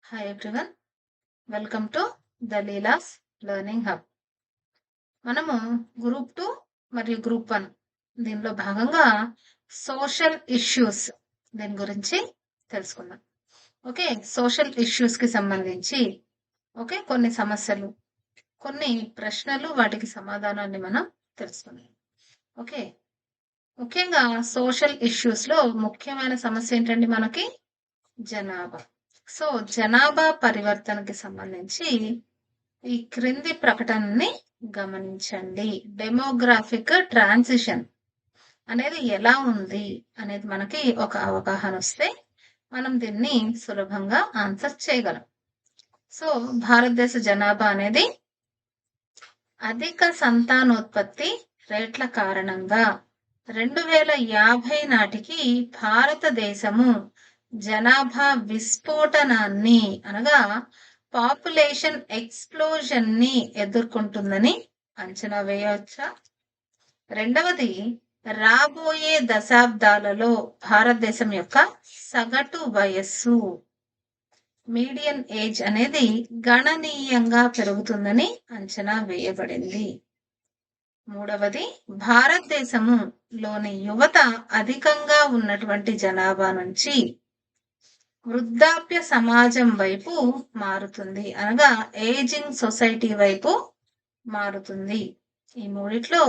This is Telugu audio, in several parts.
Hi everyone, welcome to the Leela's learning hub. మనము గ్రూప్ 2 మరియు గ్రూప్ 1 దీనిలో భాగంగా సోషల్ ఇష్యూస్ దీని గురించి తెలుసుకుందాం. ఓకే, సోషల్ ఇష్యూస్ కి సంబంధించి కొన్ని సమస్యలు, కొన్ని ప్రశ్నలు, వాటికి సమాధానాన్ని మనం తెలుసుకుందాం. ఓకే, ముఖ్యంగా సోషల్ ఇష్యూస్ లో ముఖ్యమైన సమస్య ఏంటండి? మనకి జనాభా. సో జనాభా పరివర్తనకి సంబంధించి ఈ క్రింది ప్రకటనని గమనించండి. డెమోగ్రాఫిక్ ట్రాన్సిషన్ అనేది ఎలా ఉంది అనేది మనకి ఒక అవగాహన వస్తే మనం దీన్ని సులభంగా ఆన్సర్ చేయగలం. సో భారతదేశ జనాభా అనేది అధిక సంతానోత్పత్తి రేట్ల కారణంగా 2050 నాటికి భారతదేశము జనాభా విస్ఫోటనాన్ని అనగా పాపులేషన్ ఎక్స్ప్లోజన్ ని ఎదుర్కొంటుందని అంచనా వేయవచ్చా? రెండవది, రాబోయే దశాబ్దాలలో భారతదేశం యొక్క సగటు వయస్సు మీడియన్ ఏజ్ అనేది గణనీయంగా పెరుగుతుందని అంచనా వేయబడింది. మూడవది, భారతదేశంలోని యువత అధికంగా ఉన్నటువంటి జనాభా నుంచి వృద్ధాప్య సమాజం వైపు మారుతుంది, అనగా ఏజింగ్ సొసైటీ వైపు మారుతుంది. ఈ మూడిట్లో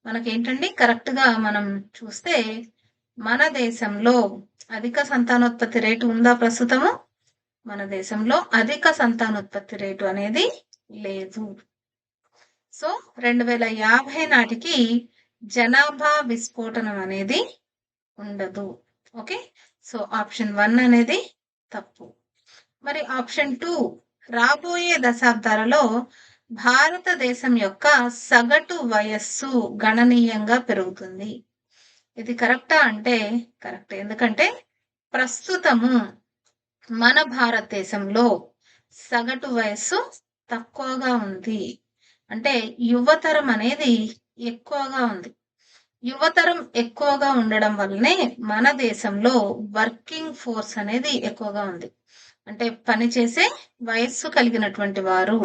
మనకేంటండి కరెక్ట్ గా మనం చూస్తే మన దేశంలో అధిక సంతానోత్పత్తి రేటు ఉందా? ప్రస్తుతము మన దేశంలో అధిక సంతానోత్పత్తి రేటు అనేది లేదు. సో 2050 నాటికి జనాభా విస్ఫోటనం అనేది ఉండదు. ఓకే, సో ఆప్షన్ 1 అనేది తప్పు. మరి ఆప్షన్ 2, రాబోయే దశాబ్దాలలో భారతదేశం యొక్క సగటు వయస్సు గణనీయంగా పెరుగుతుంది. ఇది కరెక్టా అంటే కరెక్ట్. ఎందుకంటే ప్రస్తుతము మన భారతదేశంలో సగటు వయస్సు తక్కువగా ఉంది. అంటే యువతరం అనేది ఎక్కువగా ఉంది. యువతరం ఎక్కువగా ఉండడం వల్లనే మన దేశంలో వర్కింగ్ ఫోర్స్ అనేది ఎక్కువగా ఉంది. అంటే పనిచేసే వయస్సు కలిగినటువంటి వారు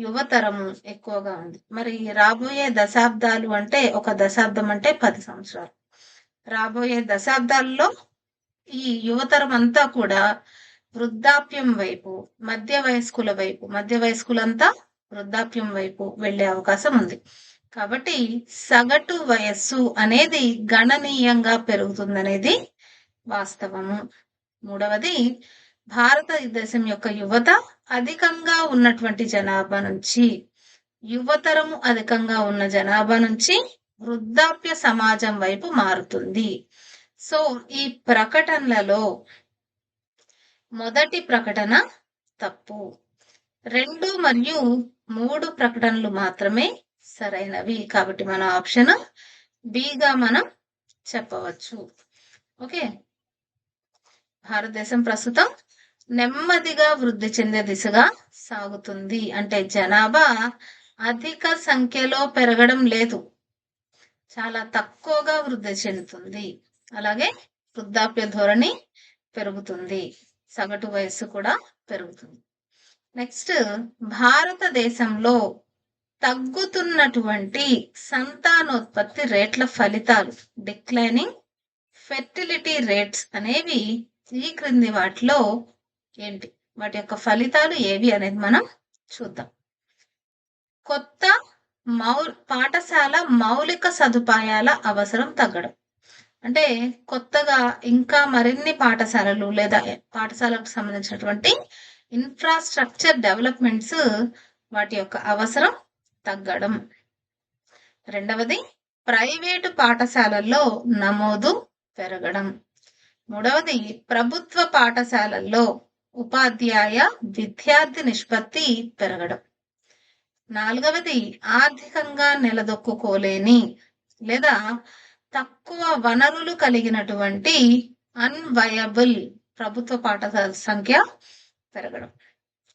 యువతరము ఎక్కువగా ఉంది. మరి రాబోయే దశాబ్దాలు అంటే ఒక దశాబ్దం అంటే 10 సంవత్సరాలు. రాబోయే దశాబ్దాల్లో ఈ యువతరం అంతా కూడా వృద్ధాప్యం వైపు, మధ్య వయస్కులంతా వృద్ధాప్యం వైపు వెళ్లే అవకాశం ఉంది. కాబట్టి సగటు వయస్సు అనేది గణనీయంగా పెరుగుతుందనేది వాస్తవము. మూడవది, భారతదేశం యొక్క యువత అధికంగా ఉన్నటువంటి జనాభా నుంచి, యువతరము అధికంగా ఉన్న జనాభా నుంచి వృద్ధాప్య సమాజం వైపు మారుతుంది. సో ఈ ప్రకటనలలో మొదటి ప్రకటన తప్పు. 2 మరియు 3 ప్రకటనలు మాత్రమే సరైనవి. కాబట్టి మన ఆప్షన్ బిగా మనం చెప్పవచ్చు. ఓకే, భారతదేశం ప్రస్తుతం నెమ్మదిగా వృద్ధి చెందే దిశగా సాగుతుంది. అంటే జనాభా అధిక సంఖ్యలో పెరగడం లేదు, చాలా తక్కువగా వృద్ధి చెందుతుంది. అలాగే వృద్ధాప్య ధోరణి పెరుగుతుంది, సగటు వయస్సు కూడా పెరుగుతుంది. నెక్స్ట్, భారతదేశంలో తగ్గుతున్నటువంటి సంతానోత్పత్తి రేట్ల ఫలితాలు, డిక్లైనింగ్ ఫెర్టిలిటీ రేట్స్ అనేవి ఈ క్రింది వాటిలో ఏంటి? వాటి యొక్క ఫలితాలు ఏవి అనేది మనం చూద్దాం. కొత్త పాఠశాల మౌలిక సదుపాయాల అవసరం తగ్గడం. అంటే కొత్తగా ఇంకా మరిన్ని పాఠశాలలు లేదా పాఠశాలకు సంబంధించినటువంటి ఇన్ఫ్రాస్ట్రక్చర్ డెవలప్మెంట్స్, వాటి యొక్క అవసరం తగ్గడం. రెండవది, ప్రైవేటు పాఠశాలల్లో నమోదు పెరగడం. మూడవది, ప్రభుత్వ పాఠశాలల్లో ఉపాధ్యాయ విద్యార్థి నిష్పత్తి పెరగడం. నాలుగవది, ఆర్థికంగా నిలదొక్కుకోలేని లేదా తక్కువ వనరులు కలిగినటువంటి అన్వయబుల్ ప్రభుత్వ పాఠశాల సంఖ్య పెరగడం.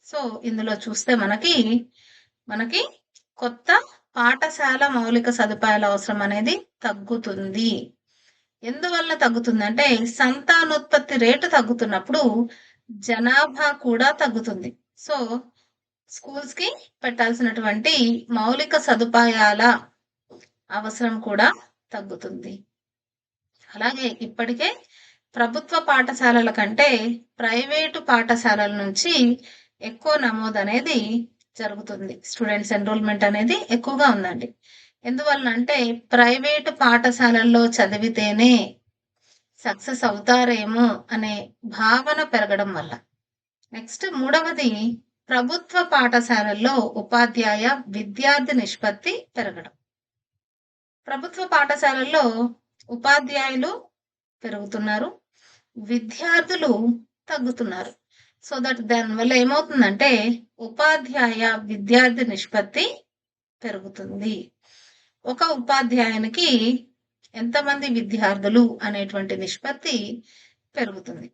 సో ఇందులో చూస్తే మనకి కొత్త పాఠశాల మౌలిక సదుపాయాల అవసరం అనేది తగ్గుతుంది. ఎందువల్ల తగ్గుతుందంటే సంతానోత్పత్తి రేటు తగ్గుతున్నప్పుడు జనాభా కూడా తగ్గుతుంది. సో స్కూల్స్ కి పెట్టాల్సినటువంటి మౌలిక సదుపాయాల అవసరం కూడా తగ్గుతుంది. అలాగే ఇప్పటికే ప్రభుత్వ పాఠశాలల కంటే ప్రైవేటు పాఠశాలల నుంచి ఎక్కువ నమోదు అనేది జరుగుతుంది. స్టూడెంట్స్ ఎన్రోల్మెంట్ అనేది ఎక్కువగా ఉందండి. ఎందువలన అంటే ప్రైవేటు పాఠశాలల్లో చదివితేనే సక్సెస్ అవుతారేమో అనే భావన పెరగడం వల్ల. నెక్స్ట్ మూడవది ప్రభుత్వ పాఠశాలల్లో ఉపాధ్యాయ విద్యార్థి నిష్పత్తి పెరగడం. ప్రభుత్వ పాఠశాలల్లో ఉపాధ్యాయులు పెరుగుతున్నారు, విద్యార్థులు తగ్గుతున్నారు. సో దట్ దానివల్ల ఏమవుతుందంటే ఉపాధ్యాయ విద్యార్థి నిష్పత్తి పెరుగుతుంది. ఒక ఉపాధ్యాయునికి ఎంతమంది విద్యార్థులు అనేటువంటి నిష్పత్తి పెరుగుతుంది.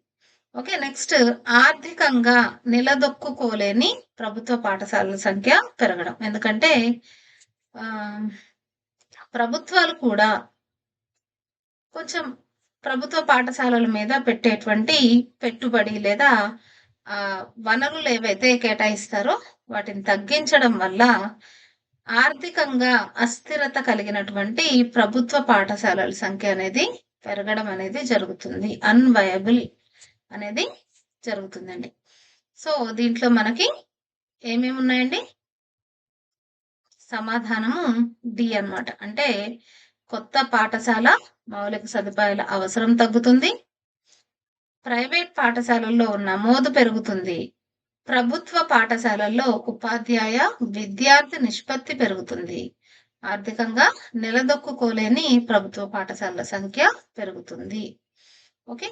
ఓకే, నెక్స్ట్ ఆర్థికంగా నిలదొక్కుకోలేని ప్రభుత్వ పాఠశాలల సంఖ్య పెరగడం. ఎందుకంటే ప్రభుత్వాలు కూడా కొంచెం ప్రభుత్వ పాఠశాలల మీద పెట్టేటువంటి పెట్టుబడి లేదా వనరులు ఏవైతే కేటాయిస్తారో వాటిని తగ్గించడం వల్ల ఆర్థికంగా అస్థిరత కలిగినటువంటి ప్రభుత్వ పాఠశాలల సంఖ్య అనేది పెరగడం అనేది జరుగుతుంది. అన్వయబుల్ అనేది జరుగుతుందండి. సో దీంట్లో మనకి ఏమేమి ఉన్నాయండి? సమాధానము డి అన్నమాట. అంటే కొత్త పాఠశాల మౌలిక సదుపాయాల అవసరం తగ్గుతుంది, ప్రైవేట్ పాఠశాలల్లో నమోదు పెరుగుతుంది, ప్రభుత్వ పాఠశాలల్లో ఉపాధ్యాయ విద్యార్థి నిష్పత్తి పెరుగుతుంది, ఆర్థికంగా నిలదొక్కుకోలేని ప్రభుత్వ పాఠశాలల సంఖ్య పెరుగుతుంది. ఓకే,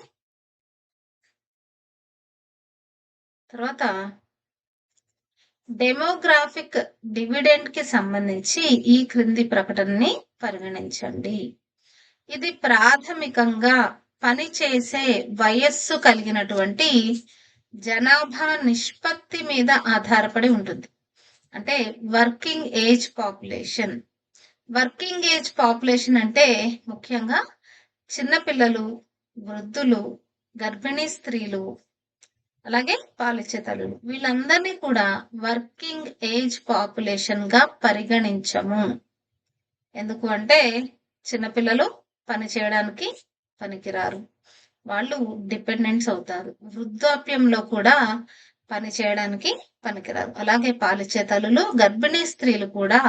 తర్వాత డెమోగ్రాఫిక్ డివిడెండ్ కి సంబంధించి ఈ క్రింది ప్రకటనని పరిగణించండి. ఇది ప్రాథమికంగా పనిచేసే వయస్సు కలిగినటువంటి జనాభా నిష్పత్తి మీద ఆధారపడి ఉంటుంది. అంటే working age population. Working age population అంటే ముఖ్యంగా చిన్నపిల్లలు, వృద్ధులు, గర్భిణీ స్త్రీలు, అలాగే పాలిచ్చే తల్లులు, వీళ్ళందరినీ కూడా వర్కింగ్ ఏజ్ పాపులేషన్ గా పరిగణించము. ఎందుకు అంటే చిన్నపిల్లలు పని చేయడానికి పనికిరారు, వాళ్ళు డిపెండెంట్స్ అవుతారు. వృద్ధాప్యంలో కూడా పని చేయడానికి పనికిరారు. అలాగే పాలిచ్చే తల్లులు, గర్భిణీ స్త్రీలు కూడా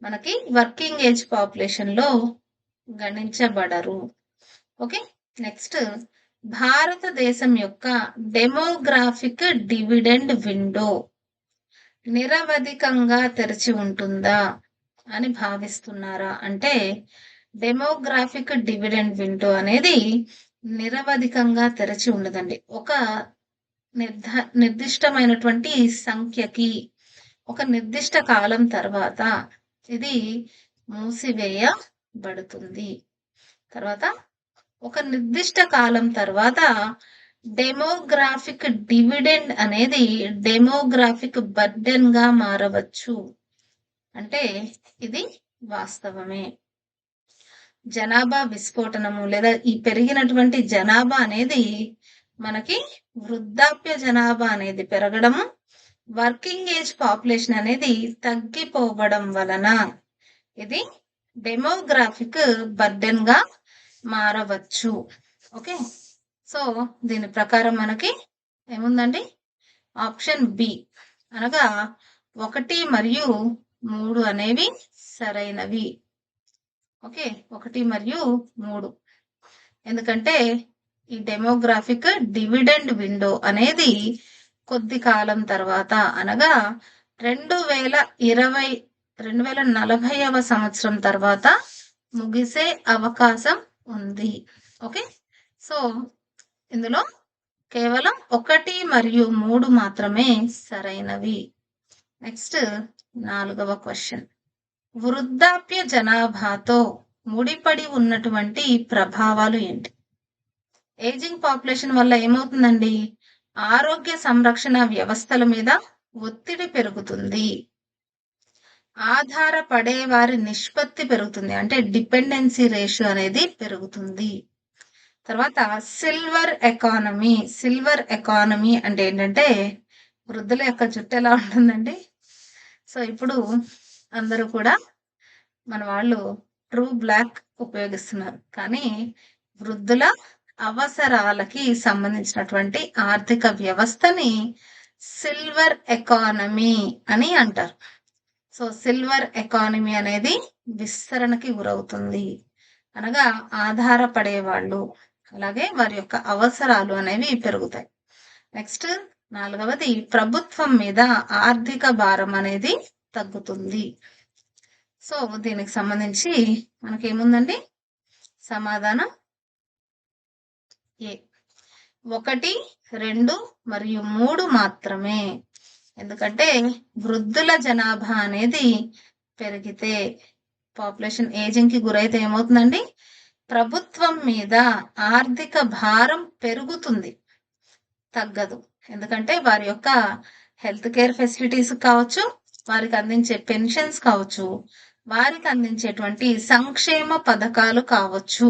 మనకి వర్కింగ్ ఏజ్ పాపులేషన్ లో గణించబడరు. ఓకే, నెక్స్ట్ భారతదేశం యొక్క డెమోగ్రాఫిక్ డివిడెండ్ విండో నిరవధికంగా తెరిచి ఉంటుందా అని భావిస్తున్నారా? అంటే డెమోగ్రాఫిక్ డివిడెండ్ విండో అనేది నిరవధికంగా తెరిచి ఉండదండి. ఒక నిర్దిష్టమైనటువంటి సంఖ్యకి ఒక నిర్దిష్ట కాలం తర్వాత ఇది మూసివేయబడుతుంది. తర్వాత ఒక నిర్దిష్ట కాలం తర్వాత డెమోగ్రాఫిక్ డివిడెండ్ అనేది డెమోగ్రాఫిక్ బర్డెన్ గా మారవచ్చు. అంటే ఇది వాస్తవమే. జనాభా విస్ఫోటనము లేదా ఈ పెరిగినటువంటి జనాభా అనేది మనకి వృద్ధాప్య జనాభా అనేది పెరగడము, వర్కింగ్ ఏజ్ పాపులేషన్ అనేది తగ్గిపోవడం వలన ఇది డెమోగ్రాఫిక్ బర్డెన్ గా మారవచ్చు. ఓకే, సో దీని ప్రకారం మనకి ఏముందండి? ఆప్షన్ బి అనగా 1 మరియు 3 అనేవి సరైనవి. ఓకే, 1 మరియు 3. ఎందుకంటే ఈ డెమోగ్రాఫిక్ డివిడెండ్ విండో అనేది కొద్ది కాలం తర్వాత అనగా 2040వ సంవత్సరం తర్వాత ముగిసే అవకాశం ఉంది. ఓకే, సో ఇందులో కేవలం 1 మరియు 3 మాత్రమే సరైనవి. నెక్స్ట్ 4వ క్వశ్చన్. వృద్ధాప్య జనాభాతో ముడిపడి ఉన్నటువంటి ప్రభావాలు ఏంటి? ఏజింగ్ పాపులేషన్ వల్ల ఏమవుతుందండి? ఆరోగ్య సంరక్షణ వ్యవస్థల మీద ఒత్తిడి పెరుగుతుంది, ఆధారపడే వారి నిష్పత్తి పెరుగుతుంది, అంటే డిపెండెన్సీ రేషియో అనేది పెరుగుతుంది. తర్వాత సిల్వర్ ఎకానమీ. సిల్వర్ ఎకానమీ అంటే ఏంటంటే వృద్ధుల యొక్క జుట్టు ఎలా ఉంటుందండి? సో ఇప్పుడు అందరూ కూడా మన వాళ్ళు ట్రూ బ్లాక్ ఉపయోగిస్తున్నారు. కానీ వృద్ధుల అవసరాలకి సంబంధించినటువంటి ఆర్థిక వ్యవస్థని సిల్వర్ ఎకానమీ అని అంటారు. సో సిల్వర్ ఎకానమీ అనేది విస్తరణకి గురవుతుంది. అనగా ఆధారపడేవాళ్ళు, అలాగే వారి యొక్క అవసరాలు అనేవి పెరుగుతాయి. నెక్స్ట్ 4వది ప్రభుత్వం మీద ఆర్థిక భారం అనేది తగ్గుతుంది. సో దీనికి సంబంధించి మనకేముందండి సమాధానం ఏ. 1, 2 మరియు 3 మాత్రమే. ఎందుకంటే వృద్ధుల జనాభా అనేది పెరిగితే, పాపులేషన్ ఏజింగ్ కి గురైతే ఏమవుతుందండి? ప్రభుత్వం మీద ఆర్థిక భారం పెరుగుతుంది, తగ్గదు. ఎందుకంటే వారి యొక్క హెల్త్ కేర్ ఫెసిలిటీస్ కావచ్చు, వారికి అందించే పెన్షన్స్ కావచ్చు, వారికి అందించేటువంటి సంక్షేమ పథకాలు కావచ్చు,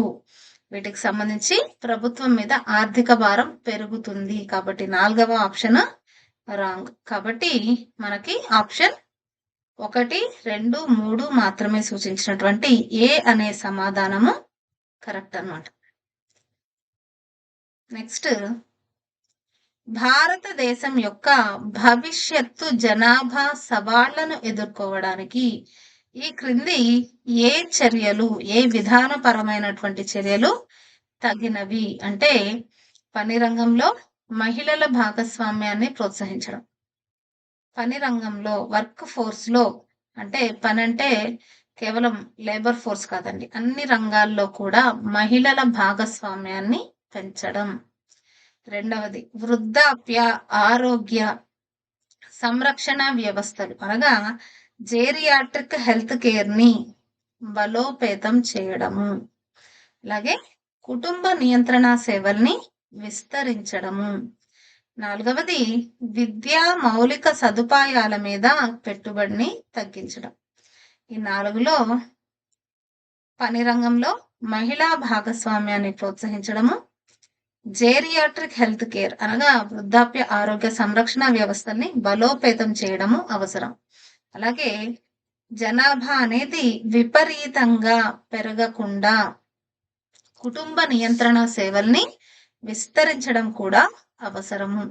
వీటికి సంబంధించి ప్రభుత్వం మీద ఆర్థిక భారం పెరుగుతుంది. కాబట్టి 4వ ఆప్షన్ రాంగ్. కాబట్టి మనకి ఆప్షన్ 1, 2, 3 మాత్రమే సూచించినటువంటి ఏ అనే సమాధానము కరెక్ట్ అన్నమాట. నెక్స్ట్, భారతదేశం యొక్క భవిష్యత్తు జనాభా సవాళ్లను ఎదుర్కోవడానికి ఈ క్రింది ఏ చర్యలు, ఏ విధానపరమైనటువంటి చర్యలు తగినవి అంటే పని రంగంలో మహిళల భాగస్వామ్యాన్ని ప్రోత్సహించడం. పని రంగంలో, వర్క్ ఫోర్స్ లో, అంటే పని అంటే కేవలం లేబర్ ఫోర్స్ కాదండి, అన్ని రంగాల్లో కూడా మహిళల భాగస్వామ్యాన్ని పెంచడం. 2వది వృద్ధాప్య ఆరోగ్య సంరక్షణ వ్యవస్థలు అనగా జేరియాట్రిక్ హెల్త్ కేర్ ని బలోపేతం చేయడము. అలాగే కుటుంబ నియంత్రణ సేవల్ని విస్తరించడము. 4వది విద్యా మౌలిక సదుపాయాల మీద పెట్టుబడిని తగ్గించడం. ఈ 4లో పని రంగంలో మహిళా భాగస్వామ్యాన్ని ప్రోత్సహించడము, జేరియాట్రిక్ హెల్త్ కేర్ అనగా వృద్ధాప్య ఆరోగ్య సంరక్షణ వ్యవస్థల్ని బలోపేతం చేయడము అవసరం. అలాగే జనాభా అనేది విపరీతంగా పెరగకుండా కుటుంబ నియంత్రణ సేవల్ని విస్తరించడం కూడా అవసరము.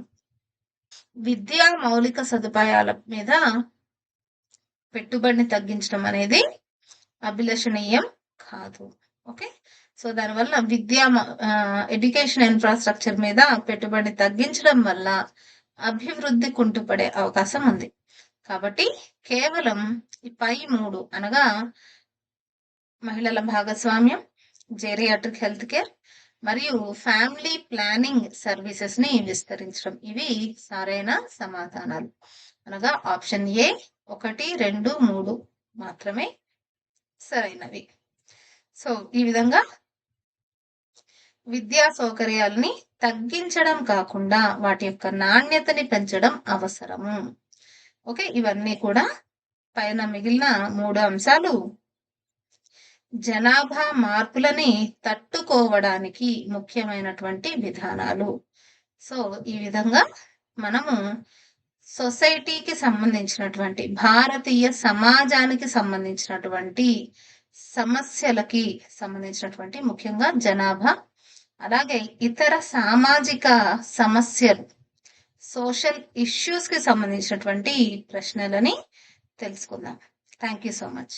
విద్యా మౌలిక సదుపాయాల మీద పెట్టుబడిని తగ్గించడం అనేది అభిలషణీయం కాదు. ఓకే, సో దానివల్ల ఎడ్యుకేషన్ ఇన్ఫ్రాస్ట్రక్చర్ మీద పెట్టుబడిని తగ్గించడం వల్ల అభివృద్ధి కుంటుపడే అవకాశం ఉంది. కాబట్టి కేవలం ఈ పై 3 అనగా మహిళల భాగస్వామ్యం, జేరియాట్రిక్ హెల్త్ కేర్ మరియు ఫ్యామిలీ ప్లానింగ్ సర్వీసెస్ ని విస్తరించడం, ఇవి సరైన సమాధానాలు. అనగా ఆప్షన్ ఏ 1, 2, 3 మాత్రమే సరైనవి. సో ఈ విధంగా విద్యా సౌకర్యాలని తగ్గించడం కాకుండా వాటి యొక్క నాణ్యతని పెంచడం అవసరము. ఓకే, ఇవన్నీ కూడా పైన మిగిలిన 3 అంశాలు జనాభా మార్పులని తట్టుకోవడానికి ముఖ్యమైనటువంటి విధానాలు. సో ఈ విధంగా మనము సొసైటీకి సంబంధించినటువంటి, భారతీయ సమాజానికి సంబంధించినటువంటి సమస్యలకి సంబంధించినటువంటి, ముఖ్యంగా జనాభా, అలాగే ఇతర సామాజిక సమస్యలు, సోషల్ ఇష్యూస్ కి సంబంధించినటువంటి ప్రశ్నలని తెలుసుకుందాం. Thank you so much.